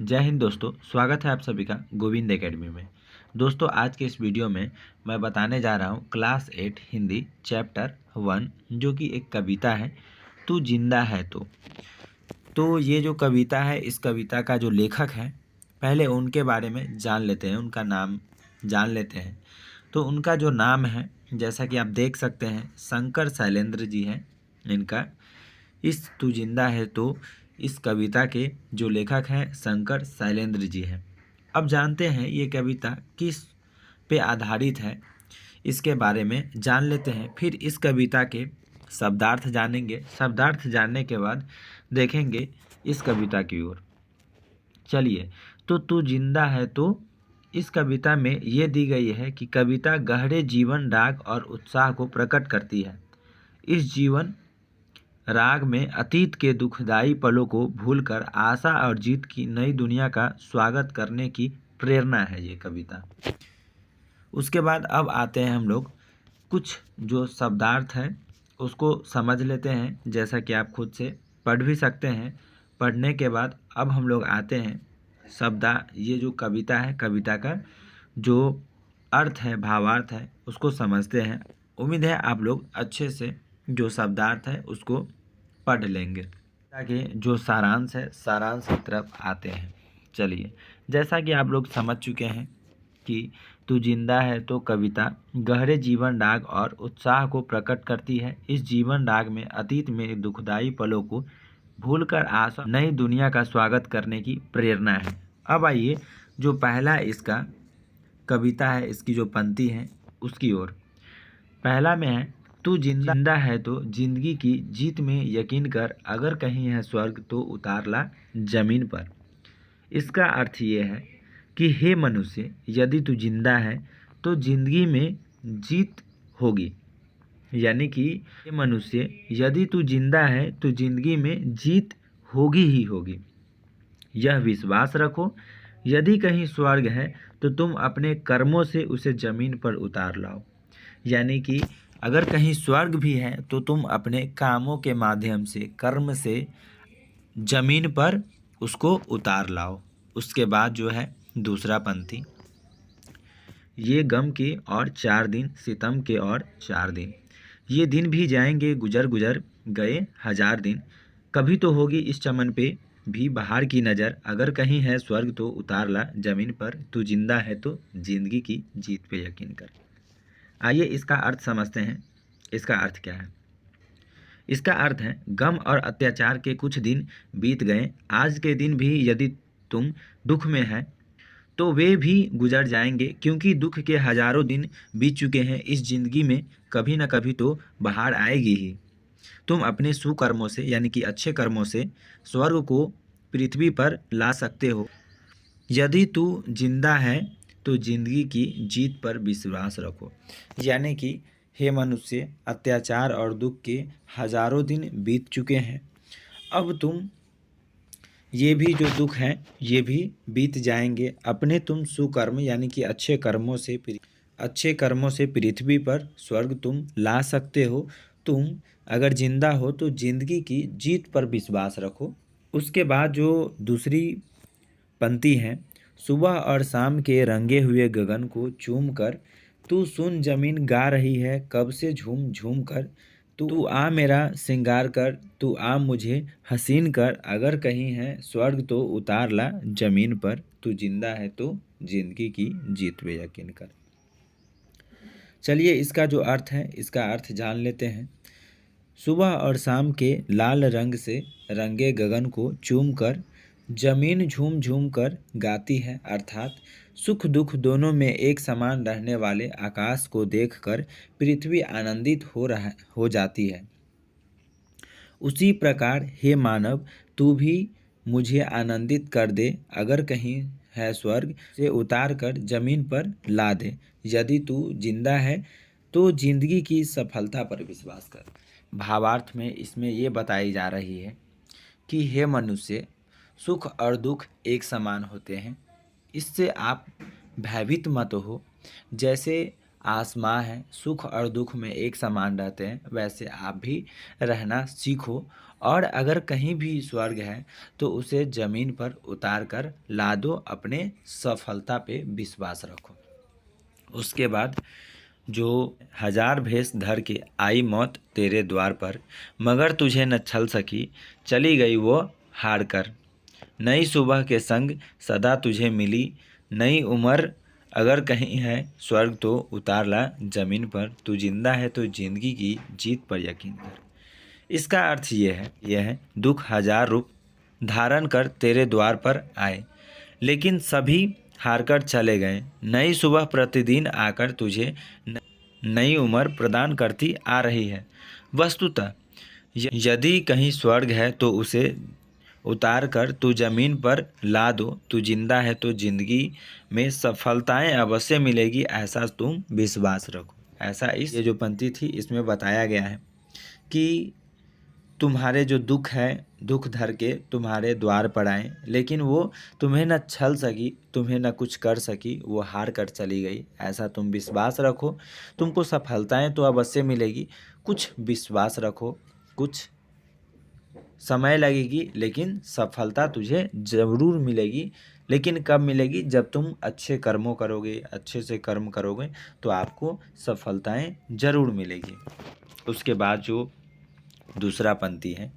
जय हिंद दोस्तों, स्वागत है आप सभी का गोविंद एकेडमी में। दोस्तों, आज के इस वीडियो में मैं बताने जा रहा हूँ क्लास 8 हिंदी चैप्टर 1, जो कि एक कविता है, तू जिंदा है तो ये जो कविता है, इस कविता का जो लेखक है, पहले उनके बारे में जान लेते हैं, उनका नाम जान लेते हैं। तो उनका जो नाम है, जैसा कि आप देख सकते हैं, शंकर शैलेंद्र जी हैं इनका। इस तू जिंदा है तो इस कविता के जो लेखक हैं शंकर शैलेंद्र जी हैं। अब जानते हैं ये कविता किस पे आधारित है, इसके बारे में जान लेते हैं। फिर इस कविता के शब्दार्थ जानेंगे। शब्दार्थ जानने के बाद देखेंगे इस कविता की ओर। चलिए, तो तू जिंदा है तो इस कविता में ये दी गई है कि कविता गहरे जीवन, राग और उत्साह को प्रकट करती है। इस जीवन राग में अतीत के दुखदाई पलों को भूलकर आशा और जीत की नई दुनिया का स्वागत करने की प्रेरणा है ये कविता। उसके बाद अब आते हैं हम लोग कुछ जो शब्दार्थ है उसको समझ लेते हैं, जैसा कि आप खुद से पढ़ भी सकते हैं। पढ़ने के बाद अब हम लोग आते हैं ये जो कविता है, कविता का जो अर्थ है, भावार्थ है, उसको समझते हैं। उम्मीद है आप लोग अच्छे से जो शब्दार्थ है उसको पढ़ लेंगे। ताकि जो सारांश है, सारांश की तरफ आते हैं। चलिए, जैसा कि आप लोग समझ चुके हैं कि तू जिंदा है तो कविता गहरे जीवन राग और उत्साह को प्रकट करती है। इस जीवन राग में अतीत में दुखदाई पलों को भूलकर आशा नई दुनिया का स्वागत करने की प्रेरणा है। अब आइए जो पहला इसका कविता है, इसकी जो पंक्ति है उसकी ओर। पहला में है, तू जिंदा है तो जिंदगी की जीत में यकीन कर, अगर कहीं है स्वर्ग तो उतार ला जमीन पर। इसका अर्थ ये है कि हे मनुष्य, यदि तू जिंदा है तो जिंदगी में जीत होगी। यानी कि हे मनुष्य, यदि तू जिंदा है तो जिंदगी में जीत होगी ही होगी। यह विश्वास रखो, यदि कहीं स्वर्ग है तो तुम अपने कर्मों से उसे जमीन पर उतार लाओ। यानी कि अगर कहीं स्वर्ग भी है तो तुम अपने कामों के माध्यम से, कर्म से जमीन पर उसको उतार लाओ। उसके बाद जो है दूसरा पंक्ति, ये गम के और 4 दिन, सितम के और 4 दिन, ये दिन भी जाएंगे गुजर गुजर गए 1000 दिन, कभी तो होगी इस चमन पे भी बहार की नज़र, अगर कहीं है स्वर्ग तो उतार ला जमीन पर, तू जिंदा है तो जिंदगी की जीत पे यकीन कर। आइए इसका अर्थ समझते हैं। इसका अर्थ क्या है? इसका अर्थ है, गम और अत्याचार के कुछ दिन बीत गए, आज के दिन भी यदि तुम दुख में है तो वे भी गुजर जाएंगे, क्योंकि दुख के हजारों दिन बीत चुके हैं। इस जिंदगी में कभी न कभी तो बहार आएगी ही। तुम अपने सुकर्मों से, यानी कि अच्छे कर्मों से, स्वर्ग को पृथ्वी पर ला सकते हो। यदि तू जिंदा है तो जिंदगी की जीत पर विश्वास रखो। यानी कि हे मनुष्य, अत्याचार और दुख के हजारों दिन बीत चुके हैं, अब तुम ये भी जो दुख हैं ये भी बीत जाएंगे। अपने तुम सुकर्म यानी कि अच्छे कर्मों से पृथ्वी पर स्वर्ग तुम ला सकते हो। तुम अगर जिंदा हो तो जिंदगी की जीत पर विश्वास रखो। उसके बाद जो दूसरी पंक्ति है, सुबह और शाम के रंगे हुए गगन को चूम कर, तू सुन जमीन गा रही है कब से झूम झूम कर, तू आ मेरा श्रृंगार कर, तू आ मुझे हसीन कर, अगर कहीं है स्वर्ग तो उतार ला जमीन पर, तू जिंदा है तो जिंदगी की जीत पे यकीन कर। चलिए इसका जो अर्थ है, इसका अर्थ जान लेते हैं। सुबह और शाम के लाल रंग से रंगे गगन को चूम कर जमीन झूम झूम कर गाती है, अर्थात सुख दुख दोनों में एक समान रहने वाले आकाश को देखकर पृथ्वी आनंदित हो जाती है। उसी प्रकार हे मानव, तू भी मुझे आनंदित कर दे, अगर कहीं है स्वर्ग से उतार कर जमीन पर ला दे। यदि तू जिंदा है तो जिंदगी की सफलता पर विश्वास कर। भावार्थ में इसमें ये बताई जा रही है कि हे मनुष्य, सुख और दुख एक समान होते हैं, इससे आप भयभीत मत हो। जैसे आसमां है, सुख और दुख में एक समान रहते हैं, वैसे आप भी रहना सीखो। और अगर कहीं भी स्वर्ग है तो उसे ज़मीन पर उतार कर ला दो, अपने सफलता पे विश्वास रखो। उसके बाद जो हजार भेष धर के आई मौत तेरे द्वार पर, मगर तुझे न छल सकी, चली गई वो हार कर। नई सुबह के संग सदा तुझे मिली, नई उम्र अगर कहीं है स्वर्ग तो उतार ला जमीन पर, तू जिंदा है तो जिंदगी की जीत पर यकीन कर। इसका अर्थ यह है दुख हजार रूप धारण कर तेरे द्वार पर आए, लेकिन सभी हारकर चले गए। नई सुबह प्रतिदिन आकर तुझे नई उम्र प्रदान करती आ रही है। वस्तुतः यदि कहीं स्वर्ग है तो उसे उतार कर तू जमीन पर ला दो, तू जिंदा है तो जिंदगी में सफलताएं अवश्य मिलेगी, ऐसा तुम विश्वास रखो। ऐसा ये जो पंक्ति थी इसमें बताया गया है कि तुम्हारे जो दुख है, दुख धर के तुम्हारे द्वार पर आए, लेकिन वो तुम्हें न छल सकी, तुम्हें न कुछ कर सकी, वो हार कर चली गई। ऐसा तुम विश्वास रखो, तुमको सफलताएं तो अवश्य मिलेगी। कुछ विश्वास रखो, कुछ समय लगेगी लेकिन सफलता तुझे ज़रूर मिलेगी। लेकिन कब मिलेगी? जब तुम अच्छे कर्मों करोगे, अच्छे से कर्म करोगे तो आपको सफलताएं ज़रूर मिलेगी। उसके बाद जो दूसरा पंक्ति है,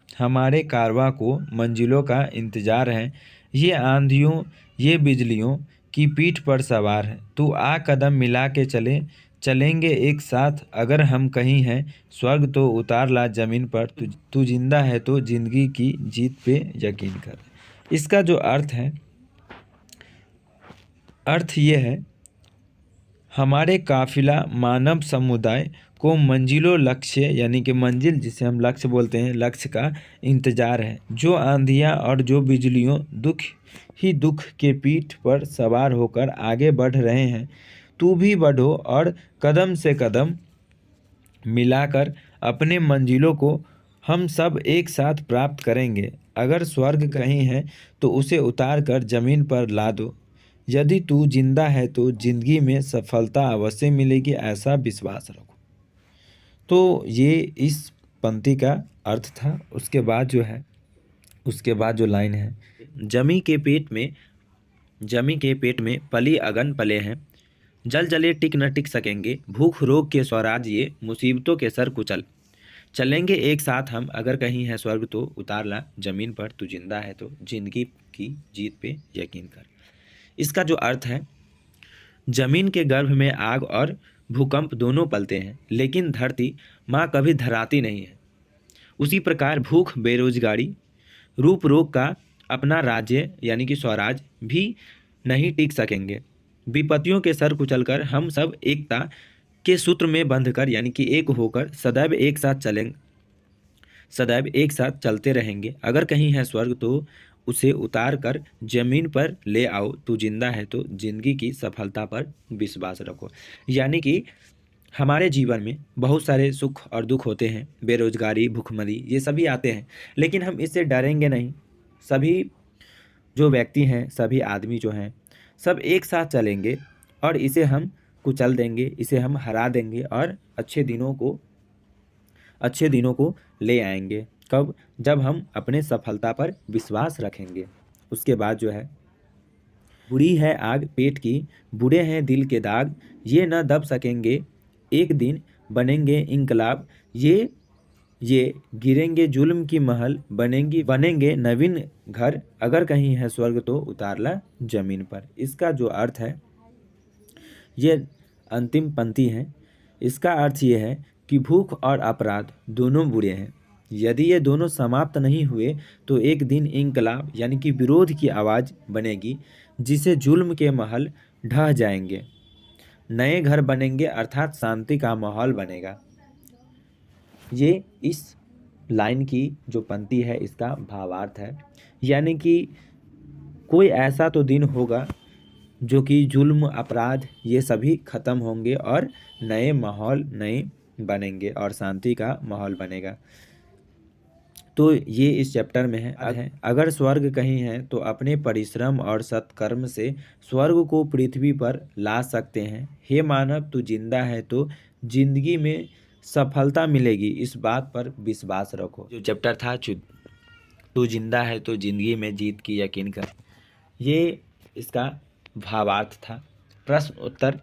हमारे कारवां को मंजिलों का इंतजार है, ये आंधियों ये बिजलियों की पीठ पर सवार है, तू आ कदम मिला के चलेंगे एक साथ, अगर हम कहीं हैं स्वर्ग तो उतार ला जमीन पर, तू जिंदा है तो जिंदगी की जीत पे यकीन कर। इसका जो अर्थ ये है, हमारे काफिला मानव समुदाय को मंजिलों लक्ष्य यानी कि मंजिल जिसे हम लक्ष्य बोलते हैं, लक्ष्य का इंतजार है। जो आंधियाँ और जो बिजलियों दुख ही दुख के पीठ पर सवार होकर आगे बढ़ रहे हैं, तू भी बढ़ो और कदम से कदम मिलाकर अपने मंजिलों को हम सब एक साथ प्राप्त करेंगे। अगर स्वर्ग कहीं है तो उसे उतार कर ज़मीन पर ला दो, यदि तू जिंदा है तो जिंदगी में सफलता अवश्य मिलेगी, ऐसा विश्वास रखो। तो ये इस पंक्ति का अर्थ था। उसके बाद जो लाइन है, जमी के पेट में पली अगन पले हैं, जल जले टिक न टिक सकेंगे, भूख रोग के स्वराज ये मुसीबतों के सर कुचल, चलेंगे एक साथ हम, अगर कहीं है स्वर्ग तो उतार ला जमीन पर, तू जिंदा है तो जिंदगी की जीत पे यकीन कर। इसका जो अर्थ है, जमीन के गर्भ में आग और भूकंप दोनों पलते हैं, लेकिन धरती माँ कभी धराती नहीं है। उसी प्रकार भूख, बेरोजगारी, रूप रोग का अपना राज्य यानी कि स्वराज भी नहीं टिक सकेंगे। विपत्तियों के सर कुचलकर हम सब एकता के सूत्र में बंधकर यानी कि एक होकर सदैव एक साथ चलते रहेंगे। अगर कहीं है स्वर्ग तो उसे उतार कर जमीन पर ले आओ, तू जिंदा है तो जिंदगी की सफलता पर विश्वास रखो। यानी कि हमारे जीवन में बहुत सारे सुख और दुख होते हैं, बेरोजगारी, भूखमरी, ये सभी आते हैं, लेकिन हम इससे डरेंगे नहीं। सभी जो व्यक्ति हैं, सभी आदमी जो हैं, सब एक साथ चलेंगे और इसे हम कुचल देंगे, इसे हम हरा देंगे और अच्छे दिनों को ले आएंगे। कब? जब हम अपने सफलता पर विश्वास रखेंगे। उसके बाद जो है, बुरी है आग पेट की, बुरे हैं दिल के दाग, ये न दब सकेंगे, एक दिन बनेंगे इनकलाब, ये गिरेंगे जुल्म की महल, बनेंगे नवीन घर, अगर कहीं है स्वर्ग तो उतार ला जमीन पर। इसका जो अर्थ है, ये अंतिम पंक्ति है। इसका अर्थ ये है कि भूख और अपराध दोनों बुरे हैं। यदि ये दोनों समाप्त नहीं हुए तो एक दिन इनकलाब यानी कि विरोध की आवाज़ बनेगी, जिसे जुल्म के महल ढह जाएंगे, नए घर बनेंगे, अर्थात शांति का माहौल बनेगा। ये इस लाइन की जो पंक्ति है इसका भावार्थ है। यानी कि कोई ऐसा तो दिन होगा जो कि जुल्म, अपराध ये सभी खत्म होंगे और नए बनेंगे और शांति का माहौल बनेगा। तो ये इस चैप्टर में है। अगर स्वर्ग कहीं है तो अपने परिश्रम और सत्कर्म से स्वर्ग को पृथ्वी पर ला सकते हैं। हे मानव, तू जिंदा है तो जिंदगी में सफलता मिलेगी, इस बात पर विश्वास रखो। जो चैप्टर था तू जिंदा है तो जिंदगी में जीत की यकीन कर, ये इसका भावार्थ था। प्रश्न उत्तर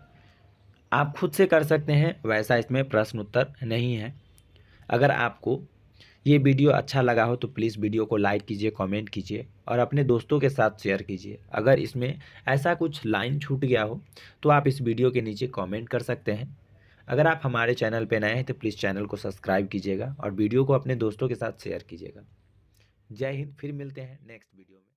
आप खुद से कर सकते हैं, वैसा इसमें प्रश्न उत्तर नहीं है। अगर आपको ये वीडियो अच्छा लगा हो तो प्लीज़ वीडियो को लाइक कीजिए, कमेंट कीजिए और अपने दोस्तों के साथ शेयर कीजिए। अगर इसमें ऐसा कुछ लाइन छूट गया हो तो आप इस वीडियो के नीचे कमेंट कर सकते हैं। अगर आप हमारे चैनल पर नए हैं तो प्लीज़ चैनल को सब्सक्राइब कीजिएगा और वीडियो को अपने दोस्तों के साथ शेयर कीजिएगा। जय हिंद। फिर मिलते हैं नेक्स्ट वीडियो में।